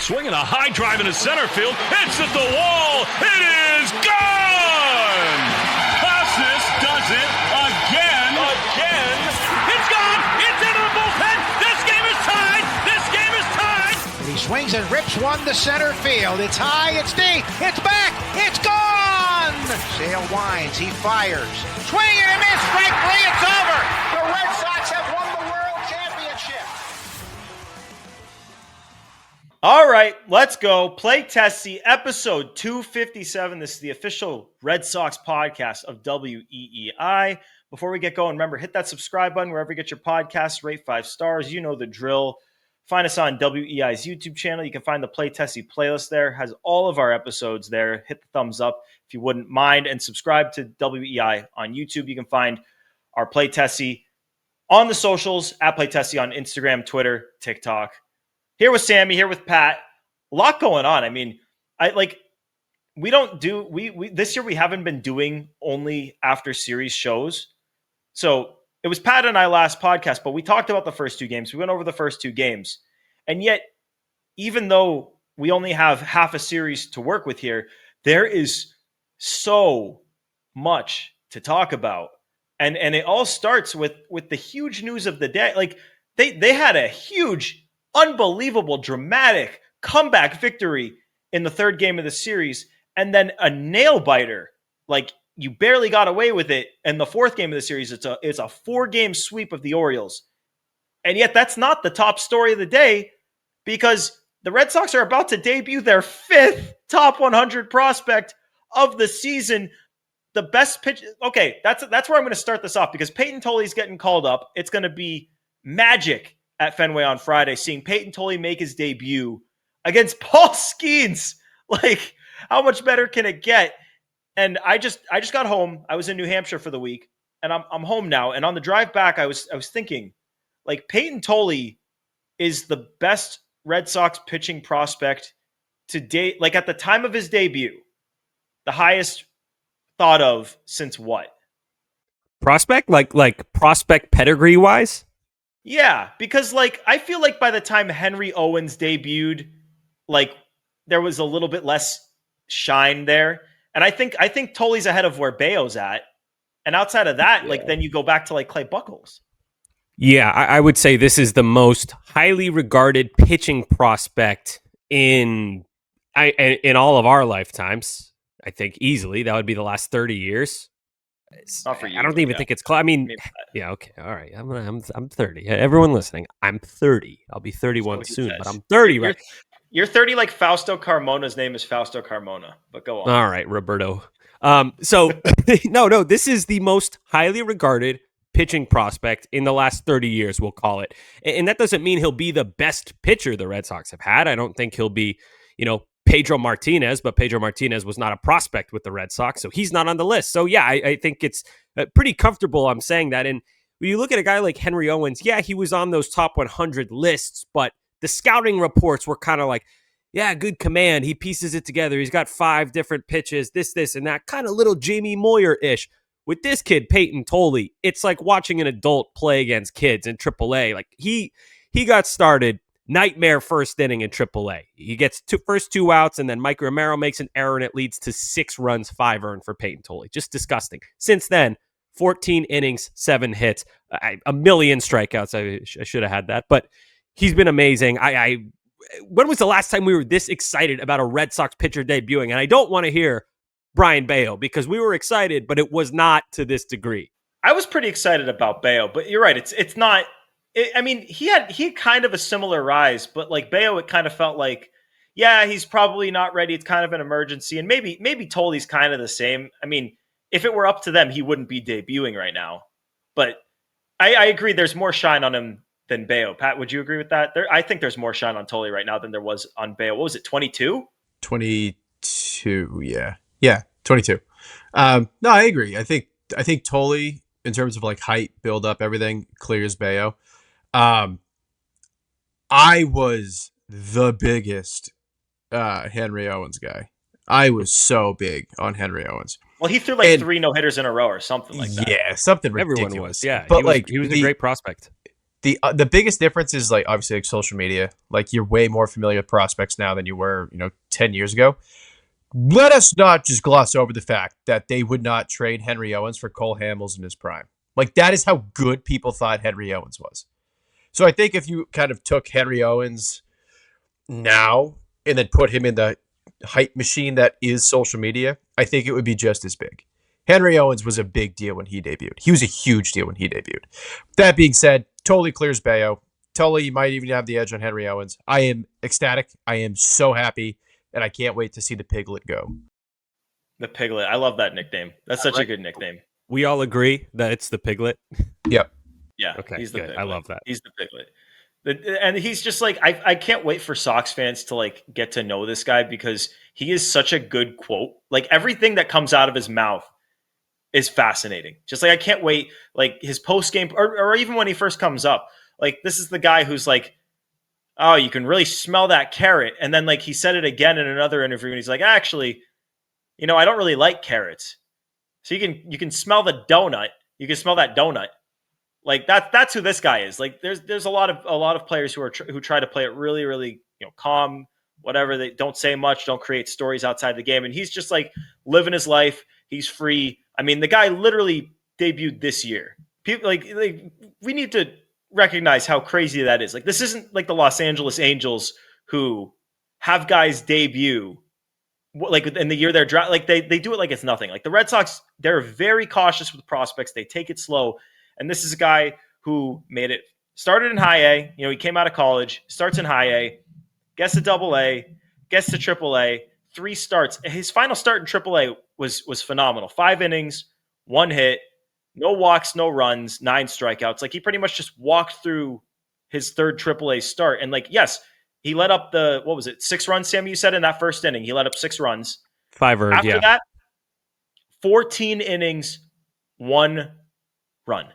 Swinging a high drive into center field. It's at the wall. It is gone! Casas does it again. It's gone! It's into the bullpen! This game is tied! He swings and rips one to center field. It's high, it's deep, it's back, it's gone! Sale winds, he fires. Swing and a miss, strike three, it's over! The Red Sox have won the World Championship! All right, let's go. Play Tessie, episode 257. This is the official Red Sox podcast of WEEI. Before we get going, remember, hit that subscribe button wherever you get your podcasts. Rate 5 stars. You know the drill. Find us on WEI's YouTube channel. You can find the Play Tessie playlist there. Has all of our episodes there. Hit the thumbs up if you wouldn't mind. And subscribe to WEI on YouTube. You can find our Play Tessie on the socials, at Play Tessie on Instagram, Twitter, TikTok. Here with Sammy, here with Pat. A lot going on. I mean, we this year we haven't been doing only after series shows. So it was Pat and I last podcast, but we talked about the first two games. We went over the first two games. And yet, even though we only have half a series to work with here, there is so much to talk about. And it all starts with the huge news of the day. Like they had a huge, unbelievable, dramatic comeback victory in the third game of the series, and then a nail biter. Like, you barely got away with it in the fourth game of the series. It's a 4-game sweep of the Orioles. And yet that's not the top story of the day, because the Red Sox are about to debut their 5th top 100 prospect of the season. The best pitch. Okay, that's where I'm going to start this off, because Payton Tolle is getting called up. It's going to be magic at Fenway on Friday, seeing Payton Tolle make his debut against Paul Skeens. Like, how much better can it get? And I just got home. I was in New Hampshire for the week, and I'm home now. And on the drive back, I was thinking, like, Payton Tolle is the best Red Sox pitching prospect to date. Like, at the time of his debut, the highest thought of since what? Prospect? Like prospect pedigree wise? Yeah, because like I feel like by the time Henry Owens debuted, like there was a little bit less shine there. And I think Tolle's ahead of where Bayo's at. And outside of that, like then you go back to like Clay Buchholz. Yeah, I would say this is the most highly regarded pitching prospect in all of our lifetimes. I think easily that would be the last 30 years. Not for you. I don't even think it's close. I mean, yeah, okay, all right. I'm 30. Everyone listening, I'm 30. I'll be 31 soon, but I'm 30. Right? You're 30 like Fausto Carmona's name is Fausto Carmona. But go on. All right, Roberto. So no, this is the most highly regarded pitching prospect in the last 30 years, we'll call it. And that doesn't mean he'll be the best pitcher the Red Sox have had. I don't think he'll be, Pedro Martinez, but Pedro Martinez was not a prospect with the Red Sox, so he's not on the list. So yeah, I think it's pretty comfortable I'm saying that. And when you look at a guy like Henry Owens, yeah, he was on those top 100 lists, but the scouting reports were kind of like, yeah, good command. He pieces it together. He's got 5 different pitches, this, and that, kind of little Jamie Moyer-ish. With this kid, Payton Tolle, it's like watching an adult play against kids in AAA. Like he got started nightmare first inning in AAA. He gets first 2 outs, and then Mike Romero makes an error, and it leads to 6 runs, 5 earned for Payton Tolle. Just disgusting. Since then, 14 innings, 7 hits, a million strikeouts. I should have had that, but he's been amazing. When was the last time we were this excited about a Red Sox pitcher debuting? And I don't want to hear Brian Bayo, because we were excited, but it was not to this degree. I was pretty excited about Bayo, but you're right. It's not. I mean, he had kind of a similar rise, but like Bayo, it kind of felt like, yeah, he's probably not ready. It's kind of an emergency, and maybe Tolle's kind of the same. I mean, if it were up to them, he wouldn't be debuting right now. But I agree. There's more shine on him than Bayo. Pat, would you agree with that? I think there's more shine on Tolle right now than there was on Bayo. What was it? 22? 22. Yeah, 22. No, I agree. I think Tolle, in terms of like height, build up, everything, clears Bayo. I was the biggest Henry Owens guy. I was so big on Henry Owens. Well, he threw like 3 no-hitters in a row or something like that. Yeah, something ridiculous. Everyone was, yeah. But he was a great prospect. The biggest difference is like obviously like social media. Like you're way more familiar with prospects now than you were 10 years ago. Let us not just gloss over the fact that they would not trade Henry Owens for Cole Hamels in his prime. Like that is how good people thought Henry Owens was. So I think if you kind of took Henry Owens now and then put him in the hype machine that is social media, I think it would be just as big. Henry Owens was a big deal when he debuted. He was a huge deal when he debuted. That being said, Tolle clears Bayo. Tolle might even have the edge on Henry Owens. I am ecstatic. I am so happy, and I can't wait to see the Piglet go. The Piglet. I love that nickname. That's such a good nickname. We all agree that it's the Piglet. Yep. Yeah. Okay, he's the good. Piglet. I love that. He's the Piglet. And he's just like, I can't wait for Sox fans to like get to know this guy because he is such a good quote. Like everything that comes out of his mouth is fascinating. Just like, I can't wait, like his post game or even when he first comes up, like this is the guy who's like, oh, you can really smell that carrot. And then like he said it again in another interview and he's like, actually, I don't really like carrots. So you can smell the donut. You can smell that donut. Like that's who this guy is. Like there's a lot of players who try to play it really, really, calm, whatever. They don't say much, don't create stories outside the game. And he's just like living his life. He's free. I mean, the guy literally debuted this year. People like we need to recognize how crazy that is. Like this isn't like the Los Angeles Angels who have guys debut like in the year they're draft. Like they do it like it's nothing. Like the Red Sox, they're very cautious with prospects. They take it slow. And this is a guy who made it, started in high A. He came out of college, starts in high A, gets to double A, gets to triple A, 3 starts. His final start in triple A was phenomenal. 5 innings, 1 hit, no walks, no runs, 9 strikeouts. Like he pretty much just walked through his third triple A start. And like, yes, he let up 6 runs, Sammy, you said in that first inning. He let up 6 runs. 5 earned, After that, 14 innings, 1 run.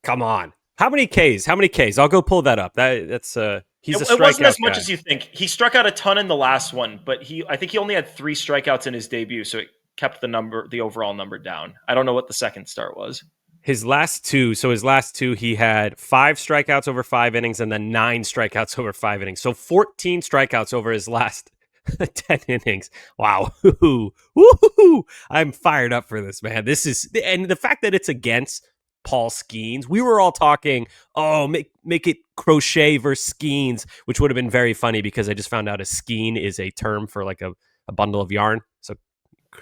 Come on. How many Ks? I'll go pull that up. That's he's a strikeout. It wasn't as much guy. as you think. He struck out a ton in the last one, but I think he only had 3 strikeouts in his debut, so it kept the overall number down. I don't know what the second start was. His last two, he had 5 strikeouts over 5 innings and then 9 strikeouts over 5 innings. So 14 strikeouts over his last 10 innings. Wow. Woo-hoo. I'm fired up for this, man. And the fact that it's against Paul Skeens. We were all talking, make it Crochet versus Skeens, which would have been very funny because I just found out a skein is a term for like a bundle of yarn. So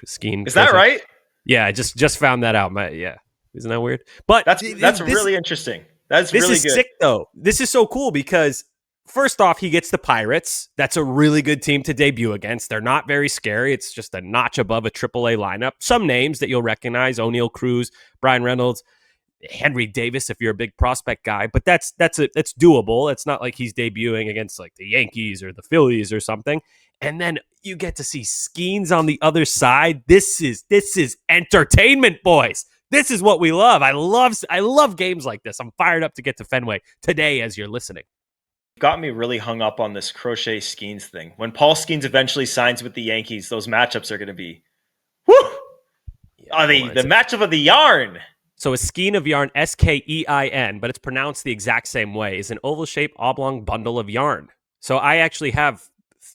skein. Is that right? Yeah, I just found that out. Isn't that weird? But that's really interesting. This really is good. Sick though. This is so cool because first off, he gets the Pirates. That's a really good team to debut against. They're not very scary. It's just a notch above a AAA lineup. Some names that you'll recognize: O'Neill Cruz, Brian Reynolds, Henry Davis, if you're a big prospect guy, but that's doable. It's not like he's debuting against like the Yankees or the Phillies or something. And then you get to see Skeens on the other side. This is entertainment, boys. This is what we love. I love games like this. I'm fired up to get to Fenway today as you're listening. Got me really hung up on this Crochet Skeens thing. When Paul Skeens eventually signs with the Yankees, those matchups are going to be, whoo! The matchup of the yarn. So a skein of yarn, Skein, but it's pronounced the exact same way, is an oval-shaped oblong bundle of yarn. So I actually have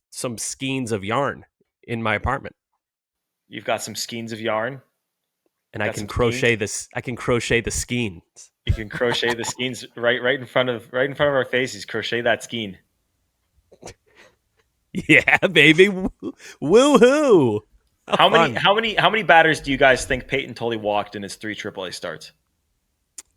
some skeins of yarn in my apartment. You've got some skeins of yarn? And I can crochet this. I can crochet the skeins. You can crochet the skeins right in front of our faces. Crochet that skein. Yeah, baby. Woohoo! How many batters do you guys think Payton Tolle walked in his 3 AAA starts?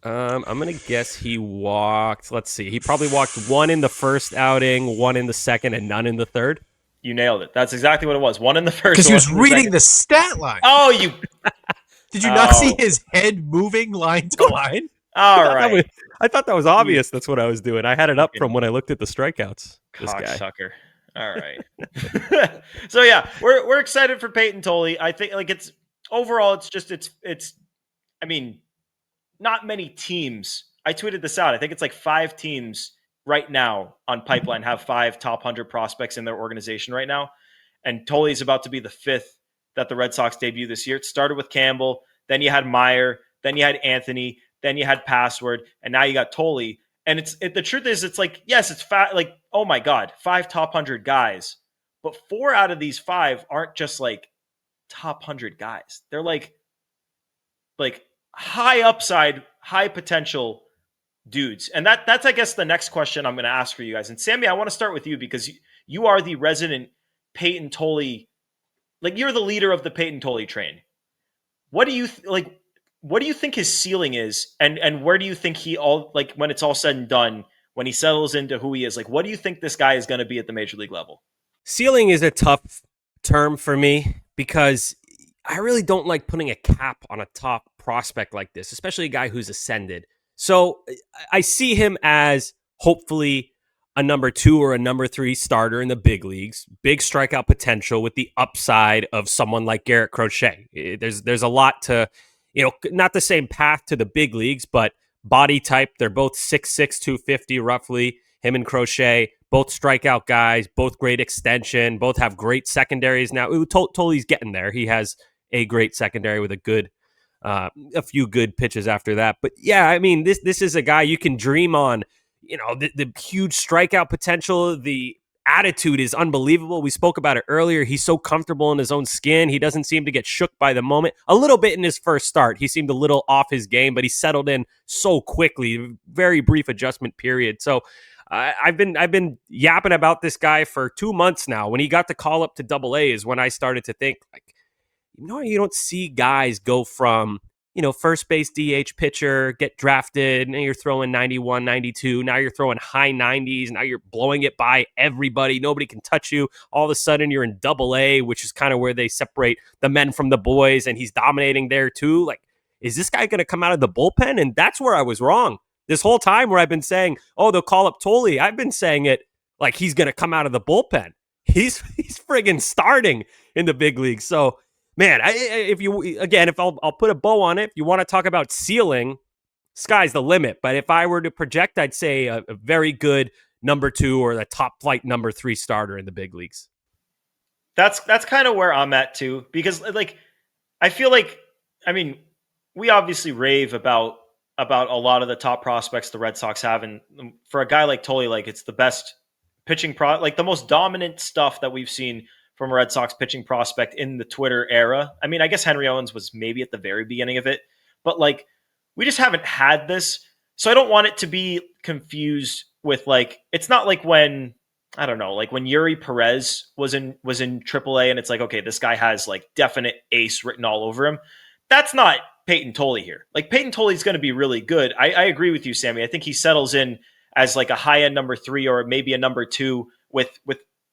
I'm gonna guess he walked. Let's see. He probably walked 1 in the first outing, 1 in the second, and none in the third. You nailed it. That's exactly what it was. 1 in the first. Because he was reading the stat line. Oh, you. Did you not see his head moving line to line? All right. I thought that was obvious. That's what I was doing. I had it up from when I looked at the strikeouts. Cocksucker. All right. So yeah, we're excited for Payton Tolle. I think like it's overall, it's. I mean, not many teams. I tweeted this out. I think it's like 5 teams right now on Pipeline have 5 top 100 prospects in their organization right now, and Tolle is about to be the 5th that the Red Sox debut this year. It started with Campbell, then you had Meyer, then you had Anthony, then you had Password, and now you got Tolle. And the truth is, it's like, yes, it's fat. Like, oh my God, 5 top 100 guys, but 4 out of these 5 aren't just like top 100 guys. They're like high upside, high potential dudes. And that's, I guess, the next question I'm going to ask for you guys. And Sammy, I want to start with you because you are the resident Payton Tolle, like you're the leader of the Payton Tolle train. What do you what do you think his ceiling is, and where do you think when it's all said and done, when he settles into who he is, like what do you think this guy is going to be at the major league level? Ceiling is a tough term for me because I really don't like putting a cap on a top prospect like this, especially a guy who's ascended. So I see him as hopefully a number 2 or a number 3 starter in the big leagues, big strikeout potential with the upside of someone like Garrett Crochet. There's a lot to, not the same path to the big leagues, but body type. They're both 6'6", 250 roughly. Him and Crochet, both strikeout guys, both great extension, both have great secondaries now. Tolle's getting there. He has a great secondary with a few good pitches after that. But yeah, I mean, this is a guy you can dream on. The huge strikeout potential, the attitude is unbelievable. We spoke about it earlier. He's so comfortable in his own skin. He doesn't seem to get shook by the moment. A little bit in his first start, he seemed a little off his game, but he settled in so quickly. Very brief adjustment period. So I've been yapping about this guy for 2 months now. When he got the call up to Double-A is when I started to think, like, you don't see guys go from first base DH pitcher, get drafted, and you're throwing 91, 92. Now you're throwing high 90s. Now you're blowing it by everybody. Nobody can touch you. All of a sudden you're in Double-A, which is kind of where they separate the men from the boys, and he's dominating there too. Like, is this guy going to come out of the bullpen? And that's where I was wrong. This whole time where I've been saying, oh, they'll call up Tolle, I've been saying it like he's going to come out of the bullpen. He's friggin' starting in the big leagues. So, man, if I'll put a bow on it, if you want to talk about ceiling, sky's the limit. But if I were to project, I'd say a very good number 2 or the top flight number 3 starter in the big leagues. That's kind of where I'm at too, because like I feel like, I mean, we obviously rave about a lot of the top prospects the Red Sox have, and for a guy like Tolle, like it's the best pitching like the most dominant stuff that we've seen from a Red Sox pitching prospect in the Twitter era. I mean, I guess Henry Owens was maybe at the very beginning of it, but like we just haven't had this. So I don't want it to be confused with like, it's not like when, I don't know, like when Yuri Perez was in AAA and it's like, okay, this guy has like definite ace written all over him. That's not Payton Tolle here. Like Payton Tolle is going to be really good. I agree with you, Sammy. I think he settles in as like a high end number 3 or maybe a number 2 with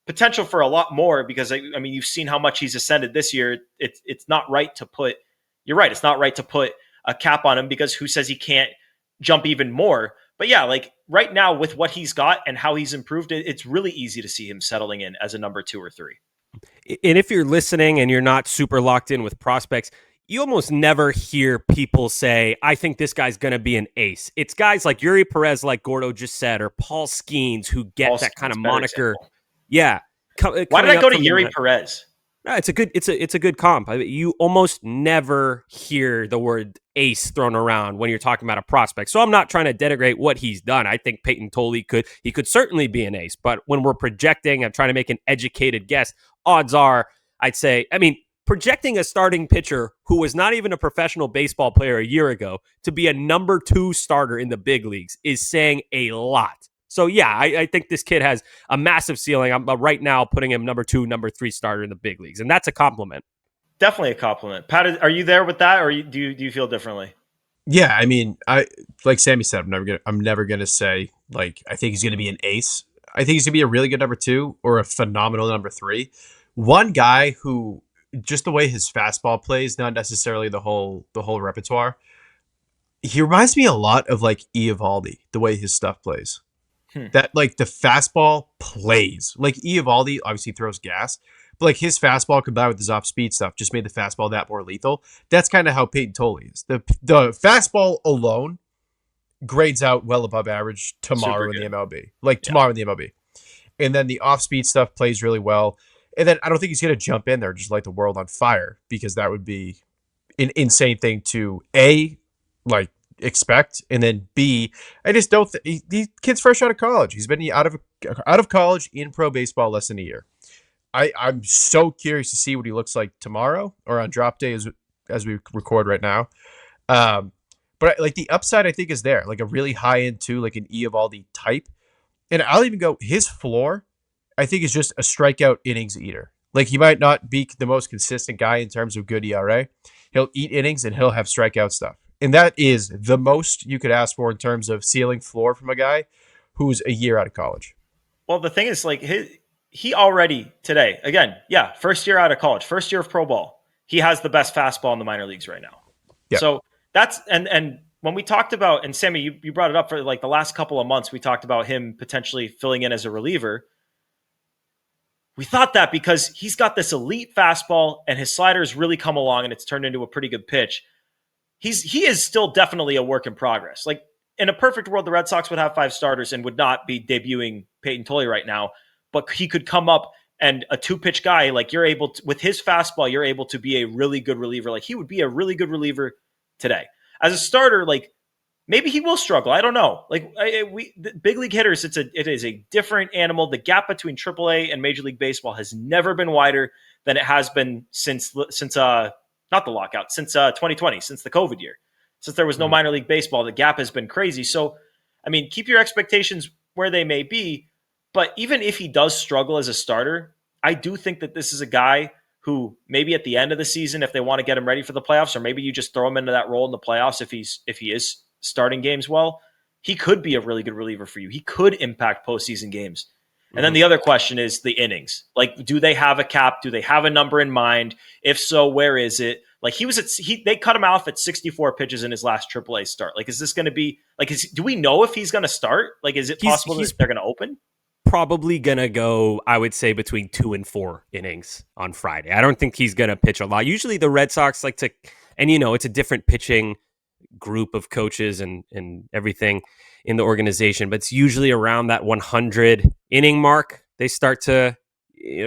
potential for a lot more, because I mean, you've seen how much he's ascended this year. It's not right to put, you're right. It's not right to put a cap on him, because who says he can't jump even more? But yeah, like right now with what he's got and how he's improved, it's really easy to see him settling in as a number 2 or 3. And if you're listening and you're not super locked in with prospects, you almost never hear people say, I think this guy's going to be an ace. It's guys like Yuri Perez, like Gordo just said, or Paul Skeens, who get that kind of moniker. Example. Yeah. Why did I go to Yuri Perez? No, it's a good comp. You almost never hear the word ace thrown around when you're talking about a prospect. So I'm not trying to denigrate what he's done. I think Payton Tolle could certainly be an ace. But when we're projecting, I'm trying to make an educated guess. Odds are, I'd say, I mean, projecting a starting pitcher who was not even a professional baseball player a year ago to be a number 2 starter in the big leagues is saying a lot. So yeah, I think this kid has a massive ceiling. I'm right now putting him number 2, number 3 starter in the big leagues, and that's a compliment. Definitely a compliment. Pat, are you there with that, or do you feel differently? Yeah, I mean, like Sammy said, I'm never gonna say like I think he's gonna be an ace. I think he's gonna be a really good number 2 or a phenomenal number 3. One guy who, just the way his fastball plays, not necessarily the whole repertoire, he reminds me a lot of like Eovaldi, the way his stuff plays. That like the fastball plays. Like Eovaldi obviously throws gas, but like his fastball combined with his off speed stuff just made the fastball that more lethal. That's kind of how Payton Tolle is. The fastball alone grades out well above average tomorrow in the MLB. Like tomorrow in the MLB. And then the off speed stuff plays really well. And then I don't think he's going to jump in there and just light the world on fire, because that would be an insane thing to like expect. And then B, I just don't. The kid's fresh out of college. He's been out of college in pro baseball less than a year. I'm so curious to see what he looks like tomorrow or on drop day as we record right now. But like the upside, I think is there, like a really high end too, like an Eovaldi type. And I'll even go his floor, I think is just a strikeout innings eater. Like he might not be the most consistent guy in terms of good ERA. He'll eat innings and he'll have strikeout stuff. And that is the most you could ask for in terms of ceiling floor from a guy who's a year out of college. Well, the thing is, like, he already today, again, yeah, first year out of college, first year of pro ball, he has the best fastball in the minor leagues right now. Yeah. So that's, and when we talked about, and Sammy, you brought it up for like the last couple of months, we talked about him potentially filling in as a reliever. We thought that because he's got this elite fastball and his slider's really come along and it's turned into a pretty good pitch. He is still definitely a work in progress. Like in a perfect world, the Red Sox would have 5 starters and would not be debuting Payton Tolle right now, but he could come up and a 2-pitch guy, like you're able to, with his fastball, you're able to be a really good reliever. Like he would be a really good reliever today. As a starter, like maybe he will struggle. I don't know. Like the big league hitters, it is a different animal. The gap between AAA and Major League Baseball has never been wider than it has been since not the lockout, since 2020, since the COVID year. Since there was no minor league baseball, the gap has been crazy. So, I mean, keep your expectations where they may be. But even if he does struggle as a starter, I do think that this is a guy who maybe at the end of the season, if they want to get him ready for the playoffs, or maybe you just throw him into that role in the playoffs if he is starting games well, he could be a really good reliever for you. He could impact postseason games. And then the other question is the innings. Like, do they have a cap? Do they have a number in mind? If so, where is it? Like they cut him off at 64 pitches in his last AAA start. Like, is this going to be like? Do we know if he's going to start? Like, is it possible that they're going to open? Probably going to go, I would say, between 2 and 4 innings on Friday. I don't think he's going to pitch a lot. Usually the Red Sox like to, and it's a different pitching group of coaches and everything in the organization, but it's usually around that 100 inning mark. They start to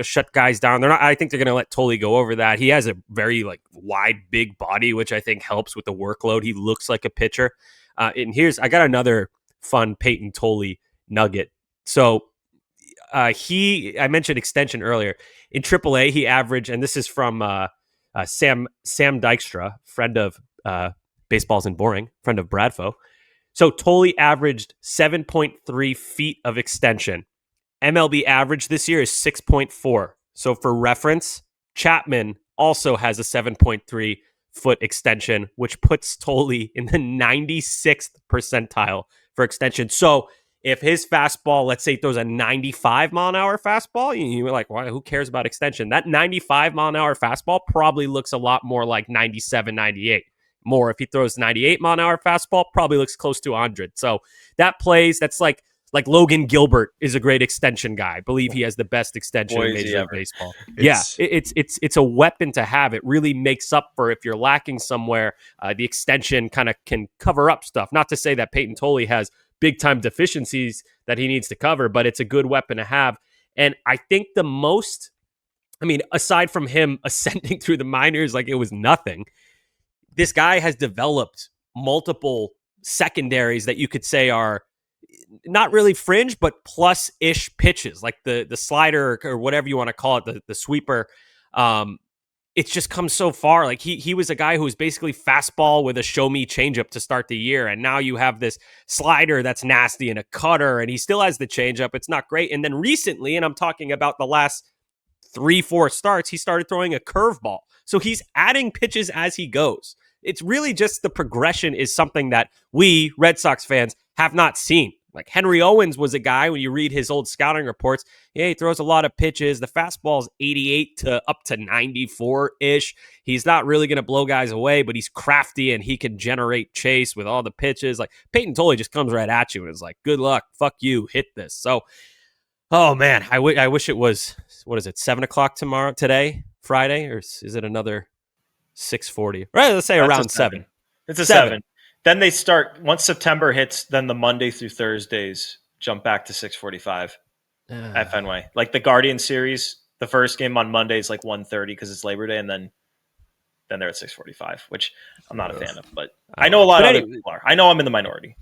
shut guys down. I think they're going to let Tolle go over that. He has a very wide, big body, which I think helps with the workload. He looks like a pitcher. And I got another fun Payton Tolle nugget. So I mentioned extension earlier. In AAA, he averaged, and this is from Sam Dykstra, friend of Baseball's and Boring, friend of Bradfo. So Tolle averaged 7.3 feet of extension. MLB average this year is 6.4. So for reference, Chapman also has a 7.3 foot extension, which puts Tolle in the 96th percentile for extension. So if his fastball, let's say, throws a 95 mile an hour fastball, you're like, why? Who cares about extension? That 95 mile an hour fastball probably looks a lot more like 97, 98. More if he throws 98 mile an hour fastball, probably looks close to 100. So that plays, that's like Logan Gilbert is a great extension guy. I believe he has the best extension in Major League Baseball. It's a weapon to have. It really makes up for if you're lacking somewhere. The extension kind of can cover up stuff. Not to say that Payton Tolle has big time deficiencies that he needs to cover, but it's a good weapon to have. And I think aside from him ascending through the minors like it was nothing, this guy has developed multiple secondaries that you could say are not really fringe, but plus-ish pitches, like the slider or whatever you want to call it, the sweeper. It's just come so far. Like he was a guy who was basically fastball with a show me changeup to start the year. And now you have this slider that's nasty and a cutter, and he still has the changeup. It's not great. And then recently, and I'm talking about the last 3-4 starts, he started throwing a curveball. So he's adding pitches as he goes. It's really just the progression is something that we Red Sox fans have not seen. Like Henry Owens was a guy, when you read his old scouting reports, he throws a lot of pitches. The fastball's 88 to up to 94-ish. He's not really going to blow guys away, but he's crafty and he can generate chase with all the pitches. Like Payton Tolle just comes right at you and is like, good luck, fuck you, hit this. So, oh man, I wish it was, 7 o'clock today, Friday, or is it another 6:40? Right, let's say that's around 7. It's a 7. Then they start, once September hits, then the Monday through Thursdays jump back to 6:45 at Fenway. Like the Guardian series, the first game on Monday is like 1:30 because it's Labor Day, and then then they're at 645, which I'm not a fan of. But I know a lot of other people are. I know I'm in the minority.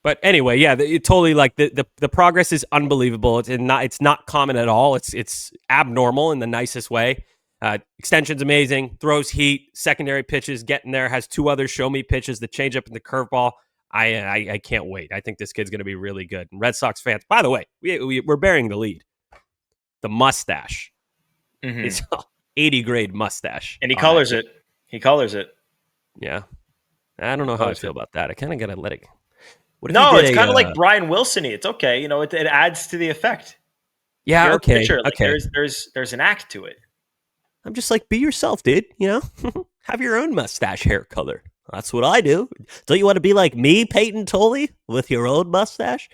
But anyway, yeah, it totally like the progress is unbelievable. It's not common at all. It's abnormal in the nicest way. Extension's amazing. Throws heat. Secondary pitches, getting there. Has 2 other show me pitches. The changeup and the curveball. I can't wait. I think this kid's going to be really good. And Red Sox fans, by the way, we're bearing the lead. The mustache. It's 80 grade mustache, and he colors it. He colors it. Yeah, I don't know how I feel about that. I kind of gotta let it. No, it's kind of like Brian Wilson-y. It's okay. You know, it adds to the effect. Yeah, You're okay. A pitcher. Like, okay. There's an act to it. I'm just like, be yourself, dude. You know, have your own mustache hair color. That's what I do. Don't you want to be like me, Payton Tolle, with your own mustache?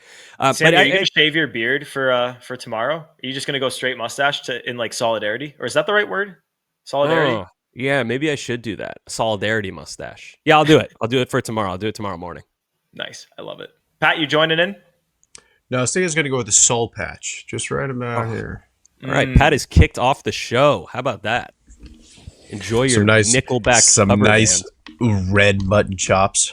Sammy, are you going to shave your beard for tomorrow? Are you just going to go straight mustache in like solidarity, or is that the right word? Solidarity. Oh, yeah, maybe I should do that. Solidarity mustache. Yeah, I'll do it. I'll do it for tomorrow. I'll do it tomorrow morning. Nice. I love it. Pat, you joining in? No, I think he's going to go with the soul patch. Just right about here. All right, Pat is kicked off the show. How about that? Enjoy your Nickelback. Some nice red mutton chops.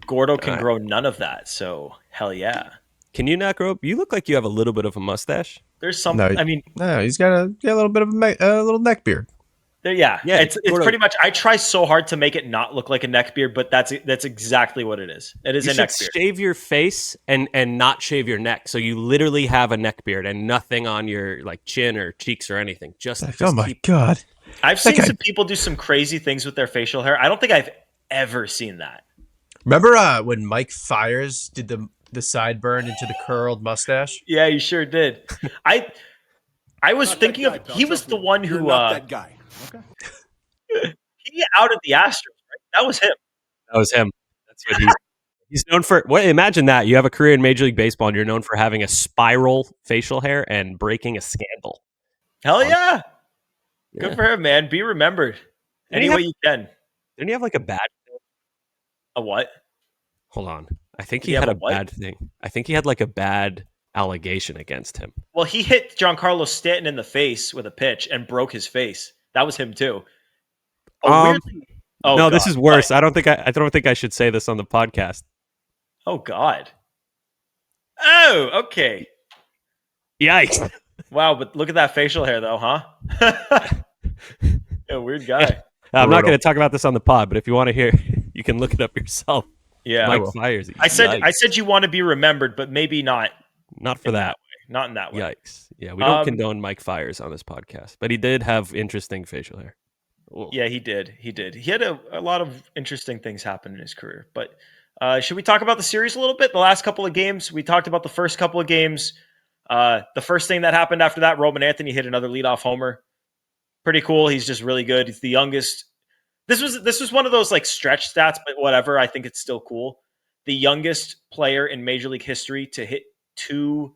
Gordo can grow none of that, so hell yeah. Can you not grow up? You look like you have a little bit of a mustache. There's some. No, he's got a little bit of a little neck beard. Yeah. It's pretty much. I try so hard to make it not look like a neck beard, but that's exactly what it is. It is a neck beard. Shave your face and not shave your neck, so you literally have a neck beard and nothing on your like chin or cheeks or anything. Oh my god! I've seen some people do some crazy things with their facial hair. I don't think I've ever seen that. Remember when Mike Fiers did the sideburn into the curled mustache? Yeah, he sure did. I was thinking of he was the one who that guy. Okay. He outed the Astros, right? That was him. That's what he's known for. What? Imagine that you have a career in Major League Baseball and you're known for having a spiral facial hair and breaking a scandal. Hell yeah! Good for him, man. Be remembered any way you can. Didn't he have like a bad thing? A what? Hold on. I think he had a bad thing. I think he had like a bad allegation against him. Well, he hit Giancarlo Stanton in the face with a pitch and broke his face. That was him too. No, God. This is worse. What? I don't think I should say this on the podcast. Oh God. Oh, okay. Yikes. Wow, but look at that facial hair though, huh? Yeah, weird guy. Yeah. I'm not going to talk about this on the pod, but if you want to hear, you can look it up yourself. Yeah, Mike Fiers. I said you want to be remembered, but maybe not. Not for that. Not in that way. Yikes. Yeah, we don't condone Mike Fiers on this podcast, but he did have interesting facial hair. Whoa. Yeah, he did. He had a lot of interesting things happen in his career. But should we talk about the series a little bit? The last couple of games, we talked about the first couple of games. The first thing that happened after that, Roman Anthony hit another leadoff homer. Pretty cool. He's just really good. He's the youngest. This was one of those like stretch stats, but whatever. I think it's still cool. The youngest player in Major League history to hit 2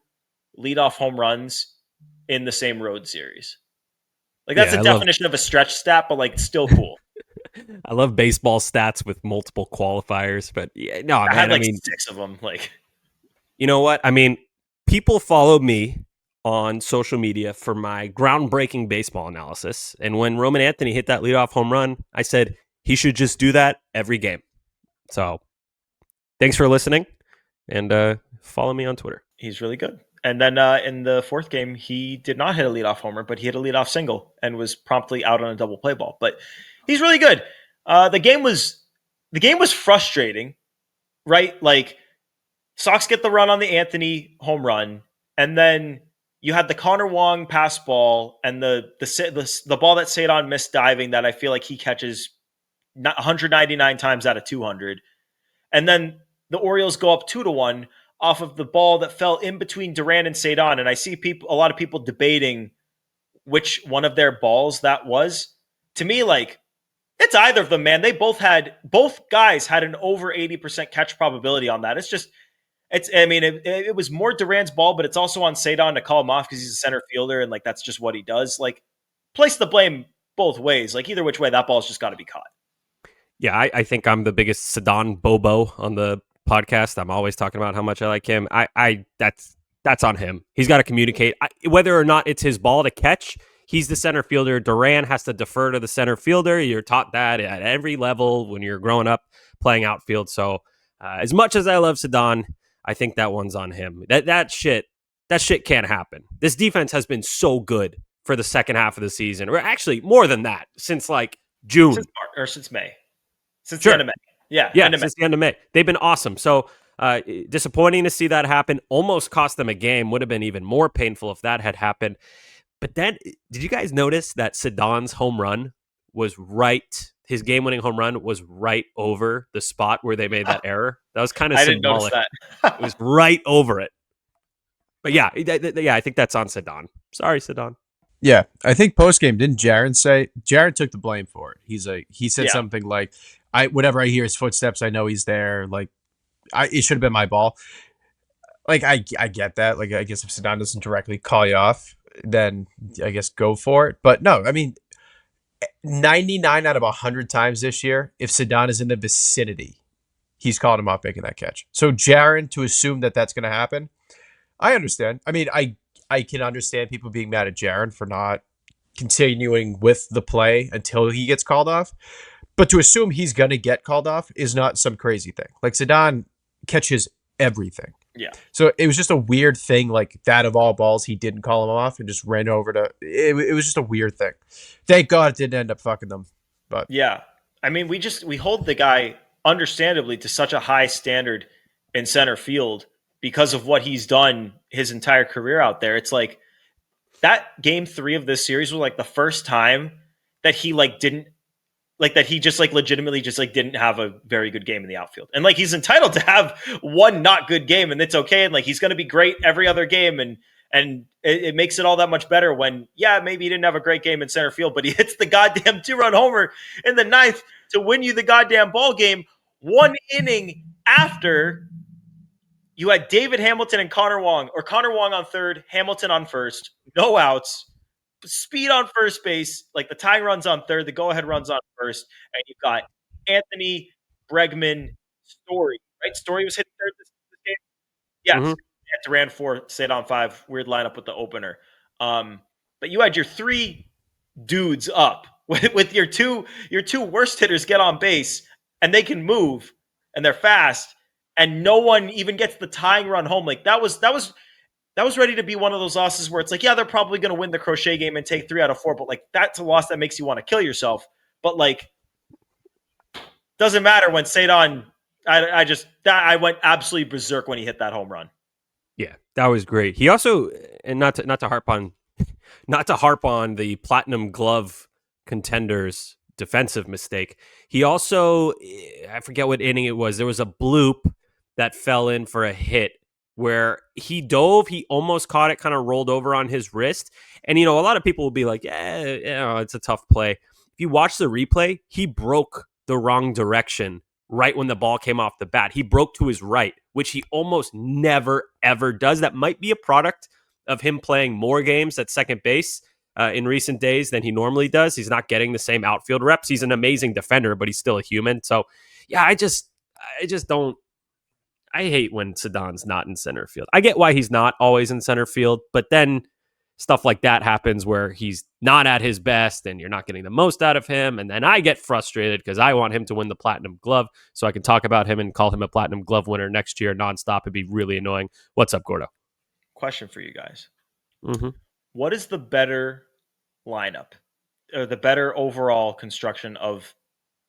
leadoff home runs in the same road series. Like that's a definition of a stretch stat, but like still cool. I love baseball stats with multiple qualifiers, but yeah, no, I had 6 of them. Like, you know what? I mean, people follow me on social media for my groundbreaking baseball analysis. And when Roman Anthony hit that leadoff home run, I said he should just do that every game. So thanks for listening and follow me on Twitter. He's really good. And then in the fourth game, he did not hit a leadoff homer, but he hit a leadoff single and was promptly out on a double play ball. But he's really good. The game was frustrating, right? Like Sox get the run on the Anthony home run, and then you had the Connor Wong pass ball and the ball that Cedon missed diving that I feel like he catches 199 times out of 200. And then the Orioles go up 2-1 off of the ball that fell in between Duran and Cedon. And I see a lot of people debating which one of their balls that was. To me, like, it's either of them, man. Both guys had an over 80% catch probability on that. It was more Duran's ball, but it's also on Cedon to call him off because he's a center fielder and like that's just what he does. Like, place the blame both ways. Like either which way, that ball's just got to be caught. Yeah, I think I'm the biggest Cedon Bobo on the podcast. I'm always talking about how much I like him. That's on him. He's got to communicate whether or not it's his ball to catch. he's the center fielder. Duran has to defer to the center fielder. You're taught that at every level when you're growing up playing outfield. So as much as I love Ceddanne, I think that one's on him. That shit can't happen. This defense has been so good for the second half of the season, or actually more than that, since like June. Since May. Since the end of May. Yeah, since the end of May. They've been awesome. So disappointing to see that happen. Almost cost them a game. Would have been even more painful if that had happened. But then, did you guys notice that Ceddanne's home run was right? His game-winning home run was right over the spot where they made that error. That was kind of symbolic. I didn't notice that. It was right over it. But yeah, I think that's on Ceddanne. Sorry, Ceddanne. Yeah, I think post-game, didn't Jaron took the blame for it. He said something like, whenever I hear his footsteps, I know he's there. Like, it should have been my ball. Like, I get that. Like, I guess if Ceddanne doesn't directly call you off, then I guess go for it. But no, I mean, 99 out of 100 times this year, if Ceddanne is in the vicinity, he's called him off making that catch. So Jaron, to assume that that's going to happen, I understand. I mean, I can understand people being mad at Jaron for not continuing with the play until he gets called off. But to assume he's going to get called off is not some crazy thing. Like, Ceddanne catches everything. Yeah. So it was just a weird thing, like that of all balls, he didn't call him off and just ran over to it was just a weird thing. Thank God it didn't end up fucking them. But yeah. I mean, we hold the guy understandably to such a high standard in center field because of what he's done his entire career out there. It's like that game 3 of this series was like the first time that he legitimately didn't have a very good game in the outfield. And like, he's entitled to have one not good game, and it's okay. And like, he's going to be great every other game. And it makes it all that much better when, maybe he didn't have a great game in center field, but he hits the goddamn 2-run homer in the 9th to win you the goddamn ball game 1 inning after you had David Hamilton and Connor Wong on third, Hamilton on first, no outs, speed on first base, like the tying run's on third, the go-ahead run's on first, and you've got Anthony, Bregman, Story, right? Story was hitting third this game. Yes. Mm-hmm. Duran 4, stayed on 5, weird lineup with the opener. But you had your 3 dudes up with your two worst hitters get on base, and they can move, and they're fast, and no one even gets the tying run home. Like, that was ready to be one of those losses where it's like, they're probably going to win the crochet game and take 3 out of 4, but like, that's a loss that makes you want to kill yourself. But like, doesn't matter when Ceddanne, I went absolutely berserk when he hit that home run. Yeah, that was great. He also, and not to harp on the platinum glove contenders defensive mistake. He also, I forget what inning it was. There was a bloop that fell in for a hit where he dove, he almost caught it, kind of rolled over on his wrist. And, a lot of people will be like, it's a tough play. If you watch the replay, he broke the wrong direction right when the ball came off the bat. He broke to his right, which he almost never, ever does. That might be a product of him playing more games at second base in recent days than he normally does. He's not getting the same outfield reps. He's an amazing defender, but he's still a human. So, yeah, I just don't. I hate when Ceddanne's not in center field. I get why he's not always in center field, but then stuff like that happens where he's not at his best and you're not getting the most out of him. And then I get frustrated because I want him to win the platinum glove so I can talk about him and call him a platinum glove winner next year nonstop. It'd be really annoying. What's up, Gordo? Question for you guys. Mm-hmm. What is the better lineup or the better overall construction of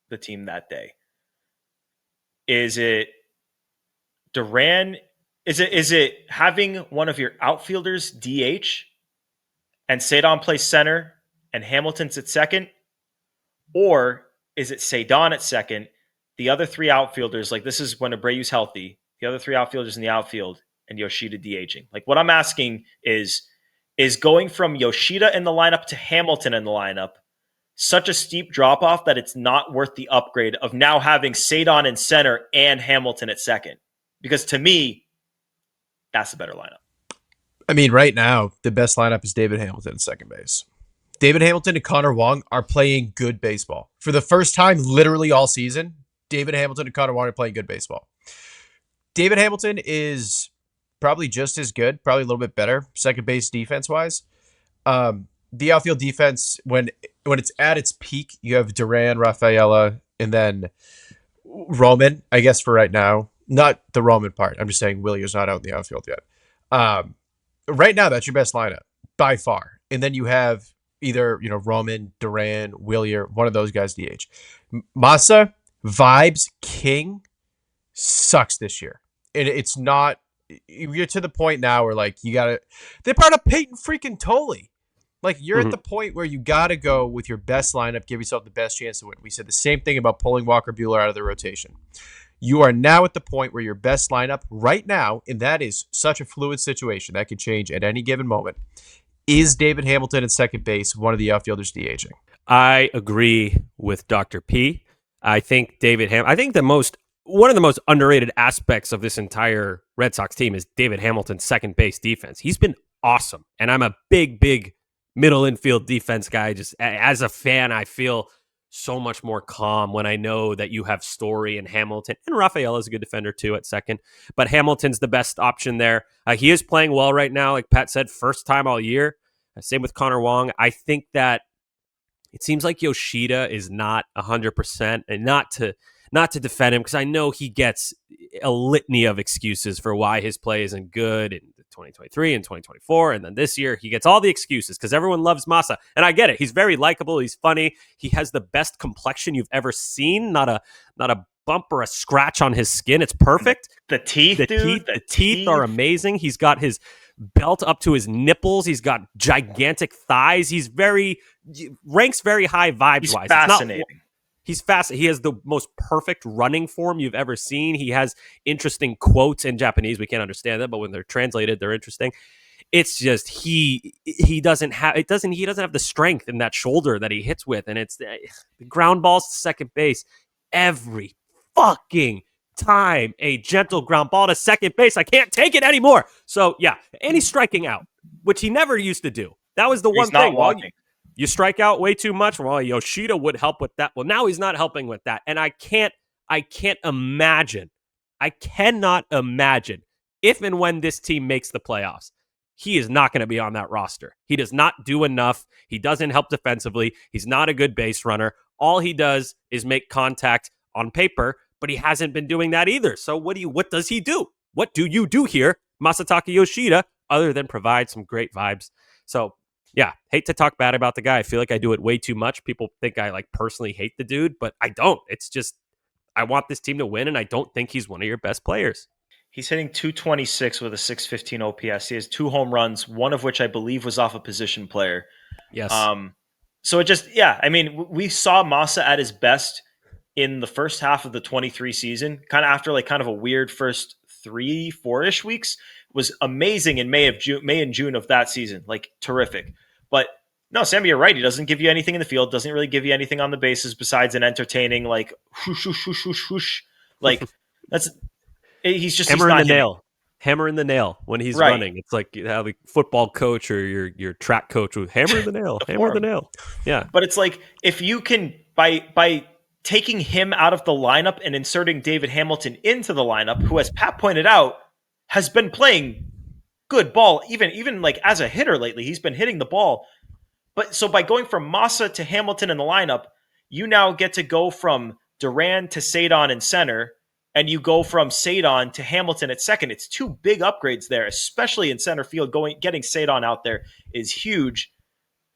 the team that day? Is it Duran? Is it having one of your outfielders DH and Ceddanne plays center and Hamilton's at second? Or is it Ceddanne at second, the other 3 outfielders, like this is when Abreu's healthy, the other 3 outfielders in the outfield and Yoshida DHing? Like, what I'm asking is going from Yoshida in the lineup to Hamilton in the lineup such a steep drop-off that it's not worth the upgrade of now having Ceddanne in center and Hamilton at second? Because to me, that's the better lineup. I mean, right now, the best lineup is David Hamilton at second base. David Hamilton and Connor Wong are playing good baseball. For the first time, literally all season, David Hamilton and Connor Wong are playing good baseball. David Hamilton is probably just as good, probably a little bit better, second base defense-wise. the outfield defense, when it's at its peak, you have Duran, Rafaela, and then Roman, I guess, for right now. Not the Roman part. I'm just saying Willier's not out in the outfield yet. Right now, that's your best lineup by far. And then you have either, Roman, Duran, Willier, one of those guys DH. Masa, vibes, king, sucks this year. And it's not, you're to the point now where, like, they brought up Payton freaking Tolle. Like, you're at the point where you got to go with your best lineup, give yourself the best chance to win. We said the same thing about pulling Walker Buehler out of the rotation. You are now at the point where your best lineup right now, and that is such a fluid situation that could change at any given moment, is David Hamilton at second base, one of the outfielders DHing. I agree with Dr. P. I think one of the most underrated aspects of this entire Red Sox team is David Hamilton's second base defense. He's been awesome, and I'm a big middle infield defense guy. Just as a fan, I feel so much more calm when I know that you have Story and Hamilton, and Rafael is a good defender too at second, but Hamilton's the best option there. He is playing well right now, like Pat said, first time all year. Same with Connor Wong. I think that it seems like Yoshida is not 100%, and not to defend him, because I know he gets a litany of excuses for why his play isn't good in 2023 and 2024, and then this year he gets all the excuses because everyone loves Masa, and I get it. He's very likable. He's funny. He has the best complexion you've ever seen. Not a bump or a scratch on his skin. It's perfect. The teeth, the teeth are amazing. He's got his belt up to his nipples. He's got gigantic thighs. Ranks very high vibes wise. Fascinating. He's fast. He has the most perfect running form you've ever seen. He has interesting quotes in Japanese. We can't understand them, but when they're translated, they're interesting. It's just he doesn't have the strength in that shoulder that he hits with, and it's the ground balls to second base every fucking time. A gentle ground ball to second base. I can't take it anymore. So yeah, and he's striking out, which he never used to do. That was the one thing. Walking. You strike out way too much. Well, Yoshida would help with that. Well, now he's not helping with that. And I cannot imagine if and when this team makes the playoffs, he is not going to be on that roster. He does not do enough. He doesn't help defensively. He's not a good base runner. All he does is make contact on paper, but he hasn't been doing that either. So what does he do? What do you do here, Masataka Yoshida, other than provide some great vibes? So yeah, hate to talk bad about the guy. I feel like I do it way too much. People think I personally hate the dude, but I don't. It's just I want this team to win, and I don't think he's one of your best players. He's hitting 226 with a 615 OPS. He has 2 home runs, one of which I believe was off a position player. Yes. So it just, I mean, we saw Masa at his best in the first half of the 23 season, kind of after kind of a weird first 3-4-ish weeks. Was amazing in May and June of that season, terrific. But no, Sammy, you're right. He doesn't give you anything in the field, doesn't really give you anything on the bases besides an entertaining whoosh, whoosh, whoosh, whoosh, whoosh. He's just hammer in the nail. Hammer in the nail when he's right. running. It's like how the football coach or your track coach would hammer the nail, hammer the nail. Yeah. But it's like if you can by taking him out of the lineup and inserting David Hamilton into the lineup, who, as Pat pointed out, has been playing good ball, even as a hitter lately. He's been hitting the ball. But so by going from Masa to Hamilton in the lineup, you now get to go from Duran to Cedon in center, and you go from Cedon to Hamilton at second. It's 2 big upgrades there, especially in center field. Getting Cedon out there is huge.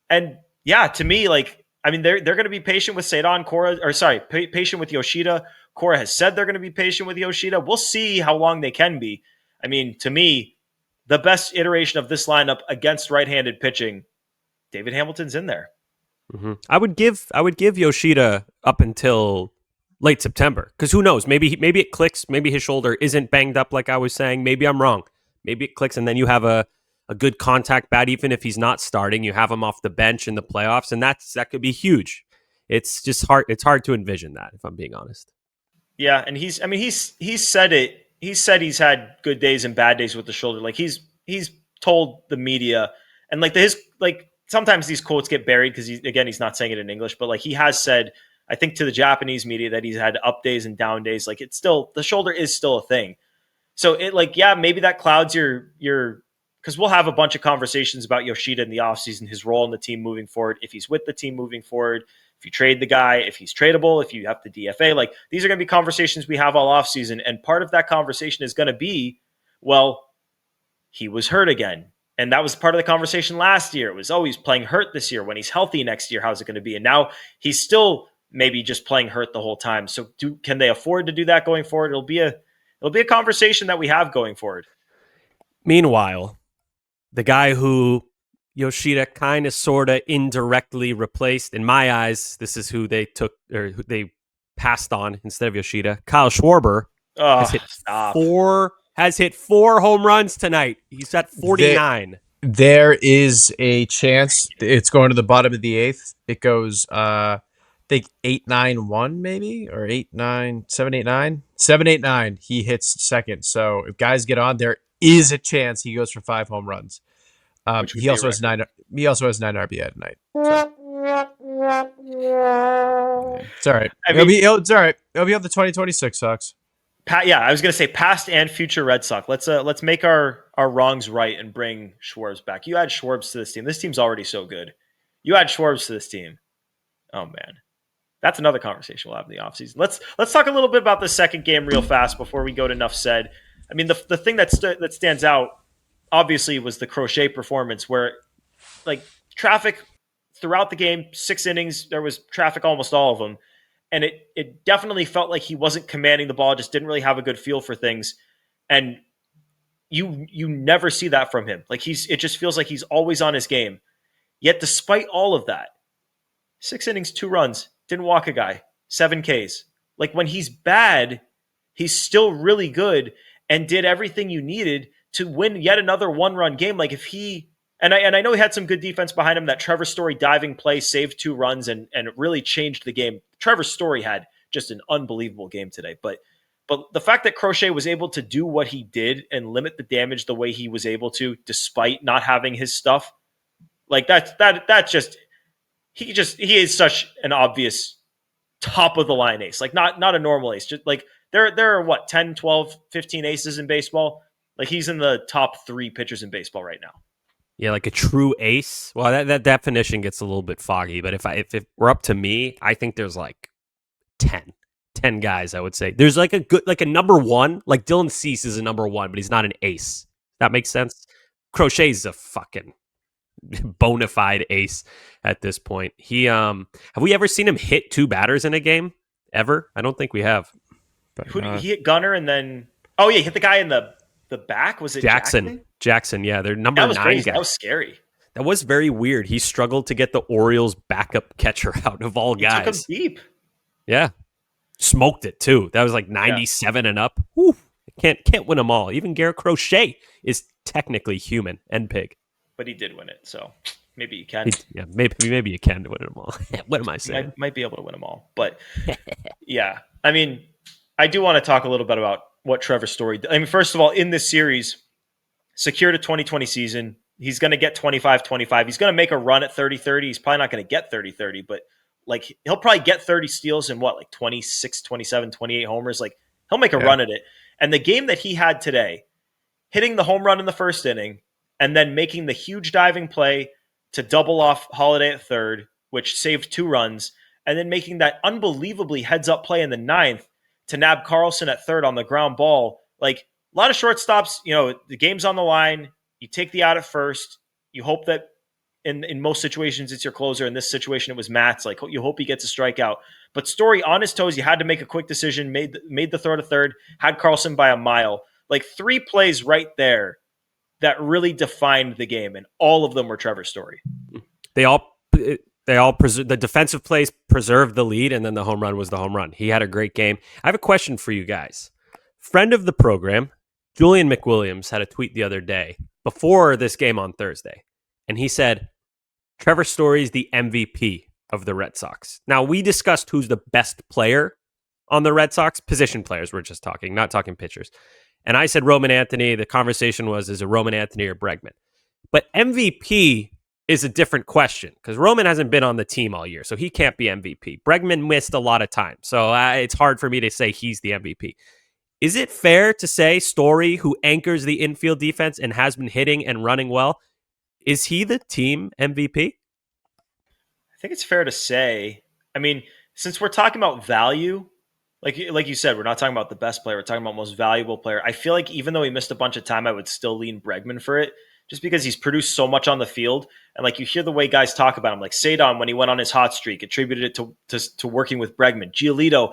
And yeah, to me, they're going to be patient with Cedon. Patient with Yoshida. Cora has said they're going to be patient with Yoshida. We'll see how long they can be. I mean, to me, the best iteration of this lineup against right-handed pitching, David Hamilton's in there. Mm-hmm. I would give Yoshida up until late September, because who knows? Maybe it clicks. Maybe his shoulder isn't banged up like I was saying. Maybe I'm wrong. Maybe it clicks, and then you have a good contact bat. Even if he's not starting, you have him off the bench in the playoffs, and that could be huge. It's just hard. It's hard to envision that, if I'm being honest. Yeah, and he's said it. He said he's had good days and bad days with the shoulder. He's told the media, and sometimes these quotes get buried because he's not saying it in English, but he has said, I think, to the Japanese media that he's had up days and down days. It's still, the shoulder is still a thing. So maybe that clouds your because we'll have a bunch of conversations about Yoshida in the offseason, his role in the team moving forward, if he's with the team moving forward, if you trade the guy, if he's tradable, if you have to DFA. Like, these are going to be conversations we have all offseason. And part of that conversation is going to be, well, he was hurt again. And that was part of the conversation last year. It was, oh, he's playing hurt this year. When he's healthy next year, how's it going to be? And now he's still maybe just playing hurt the whole time. So can they afford to do that going forward? It'll be a conversation that we have going forward. Meanwhile, the guy who Yoshida kind of sort of indirectly replaced, in my eyes, this is who they took or who they passed on instead of Yoshida. Kyle Schwarber has hit four home runs tonight. He's at 49. There is a chance it's going to the bottom of the eighth. It goes, I think 8-9-1 maybe, or 8-9, 7-8-9, 7-8-9. He hits second. So if guys get on, there is a chance he goes for 5 home runs. He also has 9. He also has 9 RBI tonight. So. It's all right. It's all right. It'll be on the 2026 Sox. Yeah, I was going to say past and future Red Sox. Let's make our wrongs right and bring Schwartz back. You add Schwartz to this team. This team's already so good. You add Schwartz to this team. Oh man, that's another conversation we'll have in the offseason. Let's talk a little bit about the second game real fast before we go to enough said. I mean, the thing that stands out obviously was the Crochet performance, where like traffic throughout the game, 6 innings, there was traffic almost all of them. And it definitely felt like he wasn't commanding the ball, just didn't really have a good feel for things. And you never see that from him. Like it just feels like he's always on his game. Yet despite all of that, 6 innings, 2 runs, didn't walk a guy, 7 Ks. Like when he's bad, he's still really good and did everything you needed to win yet another 1-run game. Like if he, and I know he had some good defense behind him. That Trevor Story diving play saved 2 runs and it really changed the game. Trevor Story had just an unbelievable game today. But the fact that Crochet was able to do what he did and limit the damage the way he was able to, despite not having his stuff, like he is such an obvious top of the line ace. Like not a normal ace. Just like there are what, 10, 12, 15 aces in baseball. Like he's in the top 3 pitchers in baseball right now. Yeah, like a true ace. Well, that definition gets a little bit foggy, but if it were up to me, I think there's like 10 guys, I would say. There's like a number 1, like Dylan Cease is a number 1, but he's not an ace. That makes sense? Crochet's a fucking bona fide ace at this point. Have we ever seen him hit 2 batters in a game? Ever? I don't think we have. He hit Gunner and then he hit the guy in the back. Was it Jackson? Jackson, yeah. They're number 9 crazy. guy. That was scary. That was very weird. He struggled to get the Orioles backup catcher out of all guys. Took him deep. Yeah. Smoked it too. That was like 97 and up. Whew. Can't win them all. Even Garrett Crochet is technically human and pig. But he did win it, so maybe you can. Maybe you can win them all. What am I saying? Might be able to win them all. But yeah. I mean, I do want to talk a little bit about what Trevor Story did. I mean, first of all, in this series, secured a 2020 season. He's going to get 25-25. He's going to make a run at 30-30. He's probably not going to get 30-30, but like he'll probably get 30 steals and like 26, 27, 28 homers. Like he'll make a run at it. And the game that he had today, hitting the home run in the first inning and then making the huge diving play to double off Holiday at third, which saved 2 runs, and then making that unbelievably heads-up play in the 9th to nab Carlson at third on the ground ball. Like a lot of shortstops, the game's on the line. You take the out at first. You hope that in most situations it's your closer. In this situation, it was Matt's. Like you hope he gets a strikeout. But Story on his toes, you had to make a quick decision, made the throw to third, had Carlson by a mile. Like 3 plays right there that really defined the game, and all of them were Trevor Story. The defensive plays preserved the lead, and then the home run was the home run. He had a great game. I have a question for you guys. Friend of the program, Julian McWilliams, had a tweet the other day before this game on Thursday, and he said, Trevor Story is the MVP of the Red Sox. Now, we discussed who's the best player on the Red Sox. Position players, we're just talking, not talking pitchers. And I said Roman Anthony. The conversation was, is it Roman Anthony or Bregman? But MVP is a different question because Roman hasn't been on the team all year, so he can't be MVP. Bregman missed a lot of time, so it's hard for me to say he's the MVP. Is it fair to say Story, who anchors the infield defense and has been hitting and running well, is he the team MVP? I think it's fair to say. I mean, since we're talking about value, like you said, we're not talking about the best player. We're talking about most valuable player. I feel like even though he missed a bunch of time, I would still lean Bregman for it, just because he's produced so much on the field. And like you hear the way guys talk about him, like Sadon when he went on his hot streak, attributed it to working with Bregman. Giolito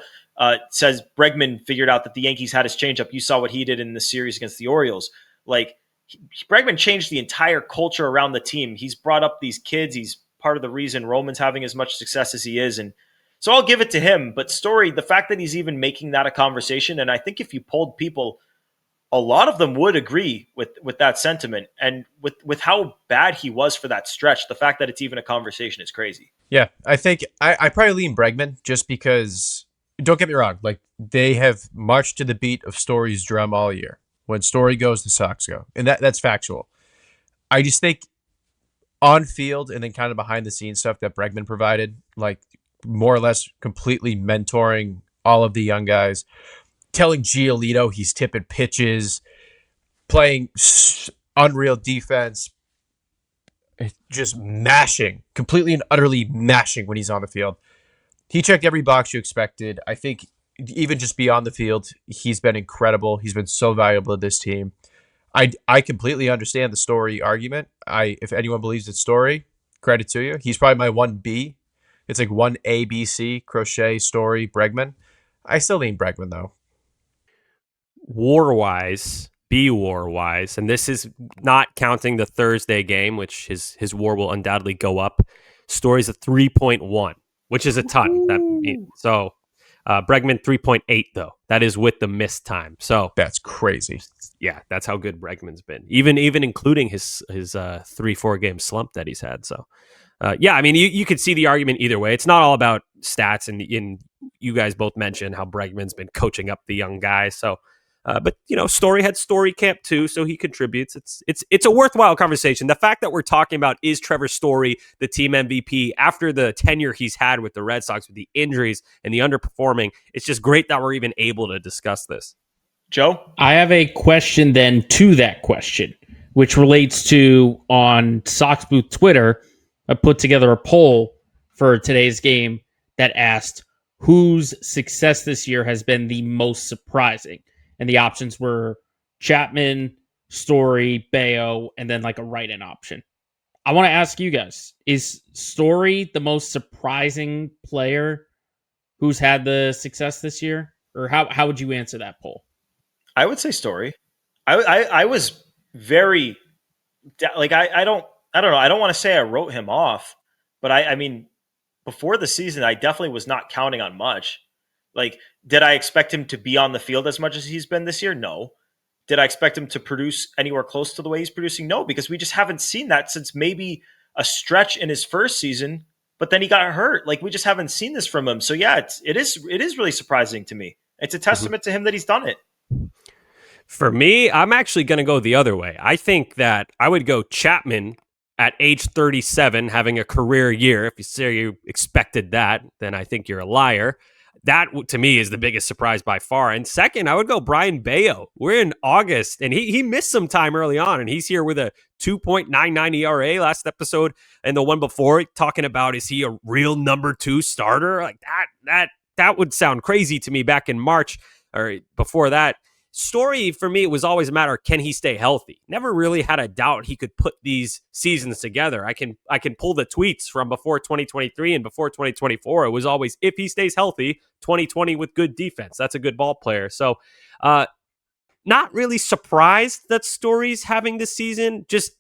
says Bregman figured out that the Yankees had his changeup. You saw what he did in the series against the Orioles. Like Bregman changed the entire culture around the team. He's brought up these kids. He's part of the reason Roman's having as much success as he is. And so I'll give it to him. But Story, the fact that he's even making that a conversation, and I think if you polled people, a lot of them would agree with that sentiment. And with how bad he was for that stretch, the fact that it's even a conversation is crazy. Yeah, I think I probably lean Bregman just because, don't get me wrong, like they have marched to the beat of Story's drum all year. When Story goes, the Sox go. And that's factual. I just think on field and then kind of behind the scenes stuff that Bregman provided, like more or less completely mentoring all of the young guys, telling Giolito he's tipping pitches, playing unreal defense, just mashing, completely and utterly mashing when he's on the field. He checked every box you expected. I think even just beyond the field, he's been incredible. He's been so valuable to this team. I completely understand the Story argument. If anyone believes it's Story, credit to you. He's probably my 1B. It's like 1A, B, C, Crochet, Story, Bregman. I still lean Bregman, though. WAR-wise, B-WAR-wise, and this is not counting the Thursday game, which his WAR will undoubtedly go up. Story's a 3.1, which is a ton. Bregman 3.8 though. That is with the missed time. So that's crazy. Yeah, that's how good Bregman's been. Even including his 3-4 game slump that he's had. So yeah, I mean you could see the argument either way. It's not all about stats, and you guys both mentioned how Bregman's been coaching up the young guys. So but Story had Story Camp too, so he contributes. It's a worthwhile conversation. The fact that we're talking about is Trevor Story the team MVP after the tenure he's had with the Red Sox, with the injuries and the underperforming, it's just great that we're even able to discuss this. Joe? I have a question then to that question, which relates to on Sox Booth Twitter. I put together a poll for today's game that asked whose success this year has been the most surprising. And the options were Chapman, Story, Bayo, and then like a write-in option. I want to ask you guys, is Story the most surprising player who's had the success this year? Or how would you answer that poll? I would say Story. I was very like I don't know. I don't want to say I wrote him off, but I mean before the season I definitely was not counting on much. Like, did I expect him to be on the field as much as he's been this year? No. Did I expect him to produce anywhere close to the way he's producing? No, because we just haven't seen that since maybe a stretch in his first season, but then he got hurt. Like, we just haven't seen this from him. So yeah, it is really surprising to me. It's a testament to him that he's done it. For me, I'm actually going to go the other way. I think that I would go Chapman at age 37, having a career year. If you say you expected that, then I think you're a liar. That, to me, is the biggest surprise by far. And second, I would go Brian Bayo. We're in August, and he missed some time early on, and he's here with a 2.99 ERA last episode, and the one before talking about, is he a real number 2 starter? Like that would sound crazy to me back in March or before that. Story, for me, it was always a matter of can he stay healthy. Never really had a doubt he could put these seasons together. I can pull the tweets from before 2023 and before 2024. It was always, if he stays healthy, 2020 with good defense. That's a good ball player. So not really surprised that Story's having this season. Just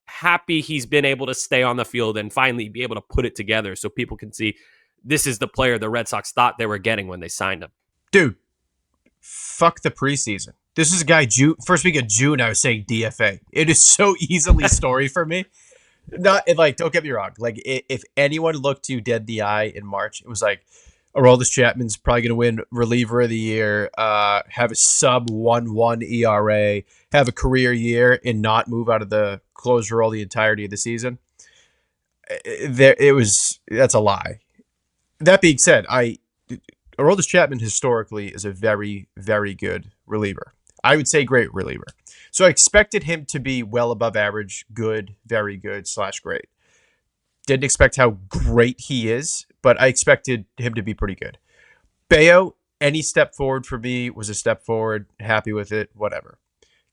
happy he's been able to stay on the field and finally be able to put it together so people can see this is the player the Red Sox thought they were getting when they signed him. Dude. Fuck the preseason. This is a guy, first week of June, I was saying DFA. It is so easily Story for me. Not like, don't get me wrong. Like, if anyone looked you dead the eye in March, it was like, Aroldis Chapman's probably going to win reliever of the year, have a sub 1.1 ERA, have a career year, and not move out of the closer role the entirety of the season. That's a lie. That being said, Aroldis Chapman historically is a very, very good reliever. I would say great reliever. So I expected him to be well above average, good, very good / great. Didn't expect how great he is, but I expected him to be pretty good. Bayo, any step forward for me was a step forward. Happy with it, whatever.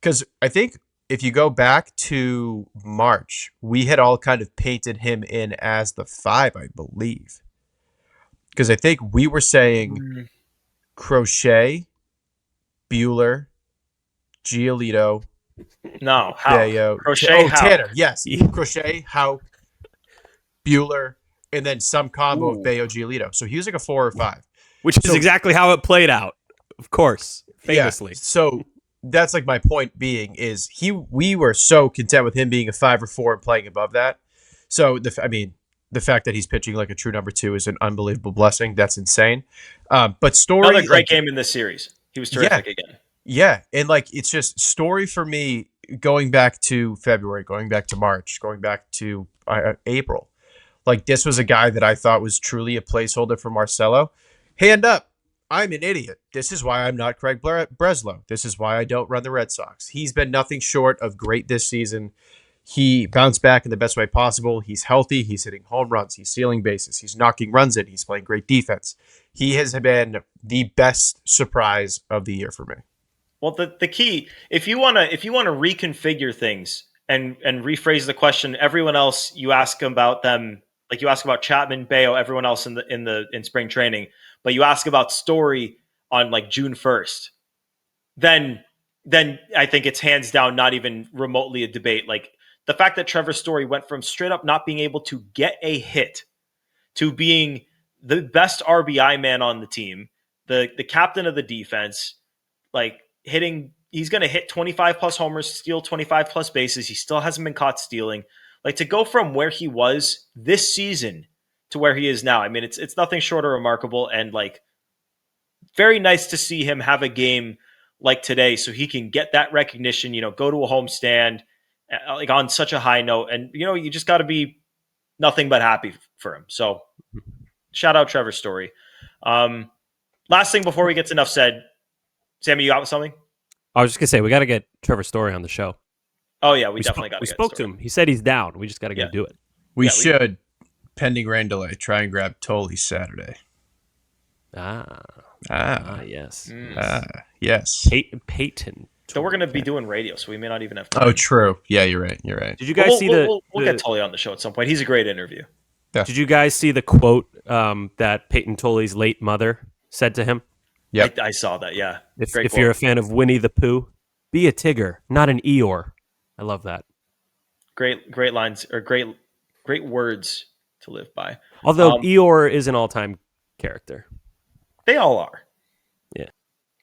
Because I think if you go back to March, we had all kind of painted him in as the 5, I believe. Because I think we were saying Crochet, Bueller, Giolito, No, how? Bayo, Crochet, how? Tanner, yes. Crochet, Houck, Bueller, and then some combo of Bayo, Giolito. So he was like a 4 or 5. Which is exactly how it played out, of course, famously. Yeah, so that's like my point being is we were so content with him being a 5 or 4 and playing above that. So the fact that he's pitching like a true number 2 is an unbelievable blessing. That's insane. But Story, another great game in this series. He was terrific again. Yeah, and like it's just Story for me going back to February, going back to March, going back to April. Like this was a guy that I thought was truly a placeholder for Marcelo. Hand up. I'm an idiot. This is why I'm not Craig Breslow. This is why I don't run the Red Sox. He's been nothing short of great this season. He bounced back in the best way possible. He's healthy. He's hitting home runs. He's stealing bases. He's knocking runs in. He's playing great defense. He has been the best surprise of the year for me. Well, the key, if you want to reconfigure things and rephrase the question, everyone else you ask about them, like you ask about Chapman, Bayo, everyone else in spring training, but you ask about Story on like June 1st, then I think it's hands down not even remotely a debate. Like the fact that Trevor Story went from straight up not being able to get a hit to being the best RBI man on the team, the captain of the defense, like he's going to hit 25 plus homers, steal 25 plus bases. He still hasn't been caught stealing. Like to go from where he was this season to where he is now. I mean, it's nothing short of remarkable and like very nice to see him have a game like today so he can get that recognition, go to a homestand like on such a high note. And, you just got to be nothing but happy for him. So shout out Trevor Story. Last thing before we get to enough said, Sammy, you got something? I was just going to say, we got to get Trevor Story on the show. Oh, yeah, we definitely got to We spoke to him. He said he's down. We just got to go do it. We should, pending rain delay, try and grab Tolle Saturday. Yes. Yes. Payton. So we're going to be doing radio, so we may not even have time. Oh, true. Yeah, you're right. Did you guys see we'll get Tolle on the show at some point. He's a great interview. Yeah. Did you guys see the quote that Payton Tolle's late mother said to him? Yeah, I saw that. Yeah. If you're a fan of Winnie the Pooh, be a Tigger, not an Eeyore. I love that. Great lines or great words to live by. Although Eeyore is an all-time character. They all are. Yeah.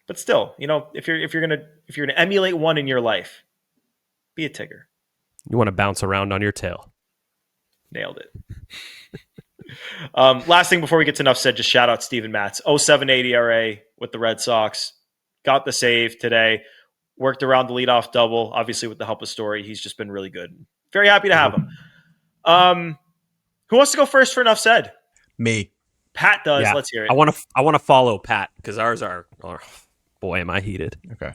But still, if you're gonna emulate one in your life, be a Tigger. You want to bounce around on your tail. Nailed it. Last thing before we get to enough said, just shout out Steven Matz. 0.78 ERA with the Red Sox. Got the save today. Worked around the leadoff double, obviously with the help of Story. He's just been really good. Very happy to have him. Who wants to go first for enough said? Me. Pat does. Yeah. Let's hear it. I want to follow Pat because ours are. Oh, boy, am I heated. Okay.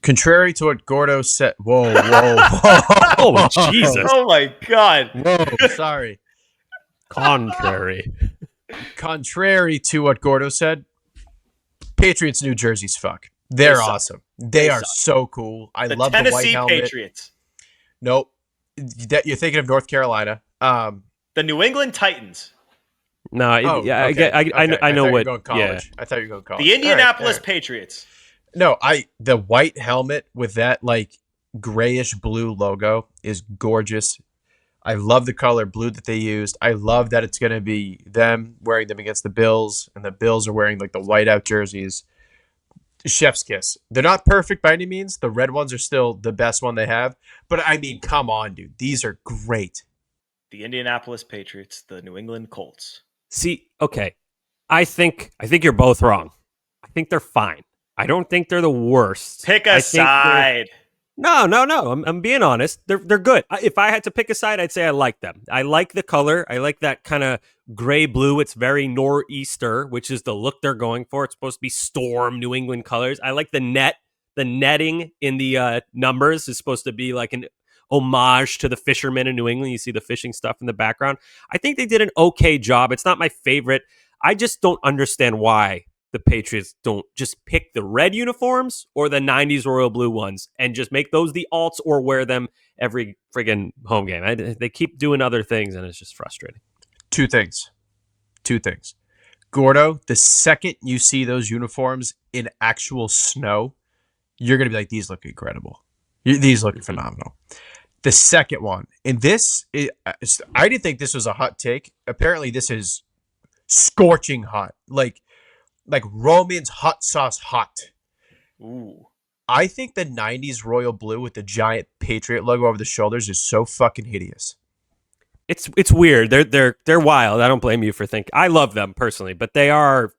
Contrary to what Gordo said. Whoa. Oh, Jesus. Oh, my God. Whoa, sorry. Contrary to what Gordo said, Patriots New Jersey's fuck. They're awesome. They are so cool. I love the white helmet. Tennessee Patriots. Nope. You're thinking of North Carolina. The New England Titans. No, I know what. Yeah, I thought you were going college. The Indianapolis Patriots. No, the white helmet with that like grayish blue logo is gorgeous. I love the color blue that they used. I love that it's going to be them wearing them against the Bills, and the Bills are wearing like the whiteout jerseys. Chef's kiss. They're not perfect by any means. The red ones are still the best one they have. But I mean, come on, dude. These are great. The Indianapolis Patriots, the New England Colts. See, okay. I think you're both wrong. I think they're fine. I don't think they're the worst. Pick a side. No. I'm being honest. They're good. If I had to pick a side, I'd say I like them. I like the color. I like that kind of gray blue. It's very nor'easter, which is the look they're going for. It's supposed to be storm New England colors. I like the net. The netting in the numbers is supposed to be like an homage to the fishermen in New England. You see the fishing stuff in the background. I think they did an okay job. It's not my favorite. I just don't understand why the Patriots don't just pick the red uniforms or the 90s royal blue ones and just make those the alts or wear them every friggin' home game. They keep doing other things, and it's just frustrating. Two things. Gordo, the second you see those uniforms in actual snow, you're going to be like, these look incredible. These look phenomenal. The second one, and I didn't think this was a hot take. Apparently, this is scorching hot. Like Roman's hot sauce hot. Ooh. I think the 90s royal blue with the giant Patriot logo over the shoulders is so fucking hideous. It's weird. They're wild. I don't blame you for thinking. I love them personally, but they're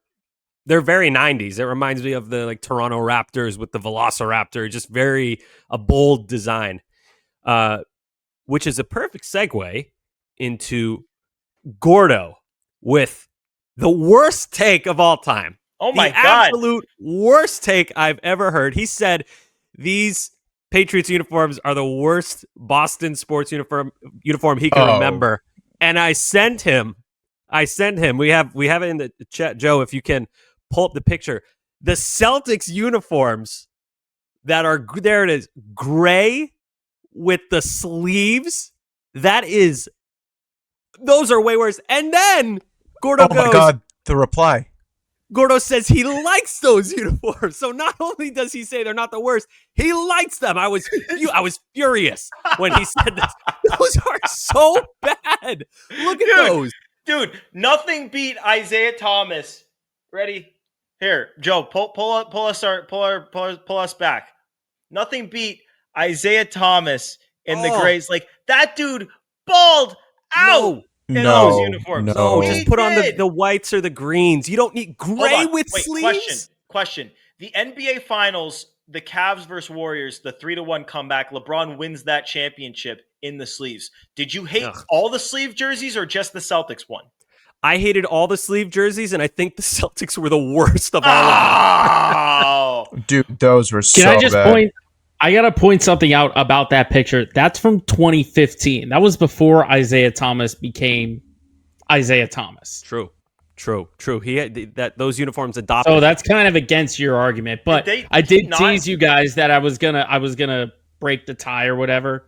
very 90s. It reminds me of the like Toronto Raptors with the Velociraptor, just very a bold design. Which is a perfect segue into Gordo with the worst take of all time. Oh my God. Absolute worst take I've ever heard. He said these Patriots uniforms are the worst Boston sports uniform he can remember. And I sent him. We have it in the chat, Joe, if you can pull up the picture. The Celtics uniforms that are, there it is, gray with the sleeves. Those are way worse. And then Gordo goes, oh my God, the reply. Gordo says he likes those uniforms. So not only does he say they're not the worst, he likes them. I was furious when he said this. Those are so bad. Look at those. Dude, nothing beat Isaiah Thomas. Ready? Here, Joe, pull us back. Nothing beat Isaiah Thomas in the grays. Like, that dude balled out. In those uniforms. No. Just put on the whites or the greens. You don't need gray with sleeves. Question. The NBA Finals, the Cavs versus Warriors, the 3-1 comeback, LeBron wins that championship in the sleeves. Did you hate all the sleeve jerseys or just the Celtics one? I hated all the sleeve jerseys, and I think the Celtics were the worst of all of them. Dude, those were so bad. Can I just point? I got to point something out about that picture. That's from 2015. That was before Isaiah Thomas became Isaiah Thomas. True. He had those uniforms adopted. So that's kind of against your argument, but I did tease you guys that I was gonna break the tie or whatever.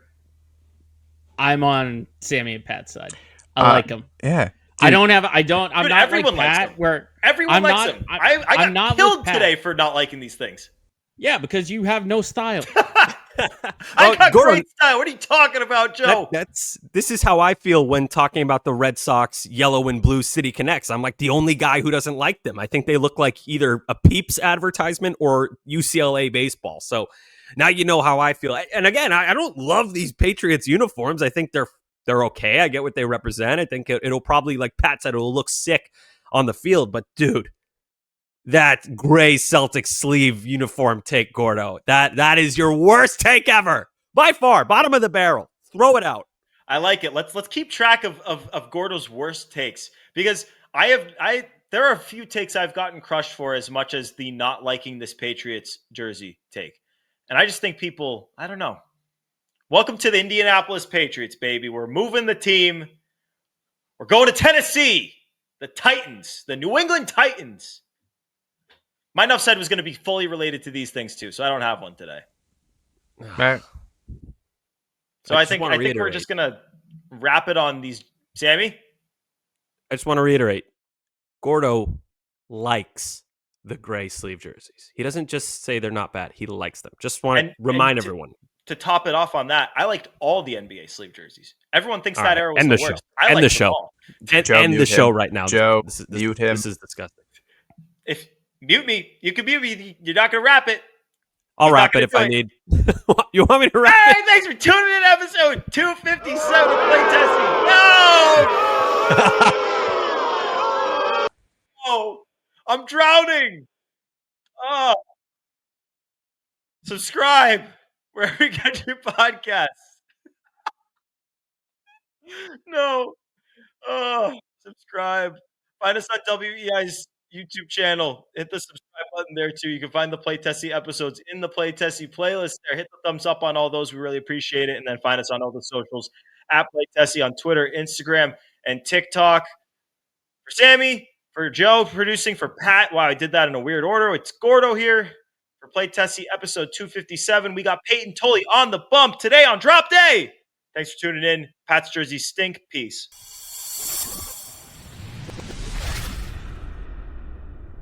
I'm on Sammy and Pat's side. I like them. Yeah. Dude, I'm not like Pat where everyone likes them. I got killed today for not liking these things. Yeah, because you have no style. I got great style. What are you talking about, Joe? This is how I feel when talking about the Red Sox yellow and blue City Connects. I'm like the only guy who doesn't like them. I think they look like either a Peeps advertisement or UCLA baseball. So now you know how I feel. And again, I don't love these Patriots uniforms. I think they're okay. I get what they represent. I think it'll probably, like Pat said, it'll look sick on the field. But dude, that gray Celtic sleeve uniform take, Gordo. That is your worst take ever. By far. Bottom of the barrel. Throw it out. I like it. Let's keep track of Gordo's worst takes. Because there are a few takes I've gotten crushed for as much as the not liking this Patriots jersey take. And I just think people, I don't know. Welcome to the Indianapolis Patriots, baby. We're moving the team. We're going to Tennessee. The Titans. The New England Titans. My enough said was going to be fully related to these things too, so I don't have one today. Right. So I think we're just going to wrap it on these. Sammy? I just want to reiterate. Gordo likes the gray sleeve jerseys. He doesn't just say they're not bad. He likes them. Just want to remind everyone. To top it off on that, I liked all the NBA sleeve jerseys. Everyone thinks that era was the worst. And the show. And the show right now. Joe, mute him. This is disgusting. If mute me, you can mute me. You're not going to wrap it. I'll wrap it if I need. You want me to wrap it? Hey, thanks for tuning in to episode 257 of Playtesting. No! Oh, I'm drowning. Oh. Subscribe. wherever you get your podcasts. No. Oh, subscribe. Find us on WEI's YouTube channel. Hit the subscribe button there too. You can find the Play Tessie episodes in the Play Tessie playlist there. Hit the thumbs up on all those. We really appreciate it. And then find us on all the socials at Play Tessie on Twitter, Instagram, and TikTok. For Sammy, for Joe producing, for Pat. Wow, I did that in a weird order. It's Gordo here for Play Tessie episode 257. We got Payton Tolle on the bump today on Drop Day. Thanks for tuning in. Pat's jerseys stink. Peace.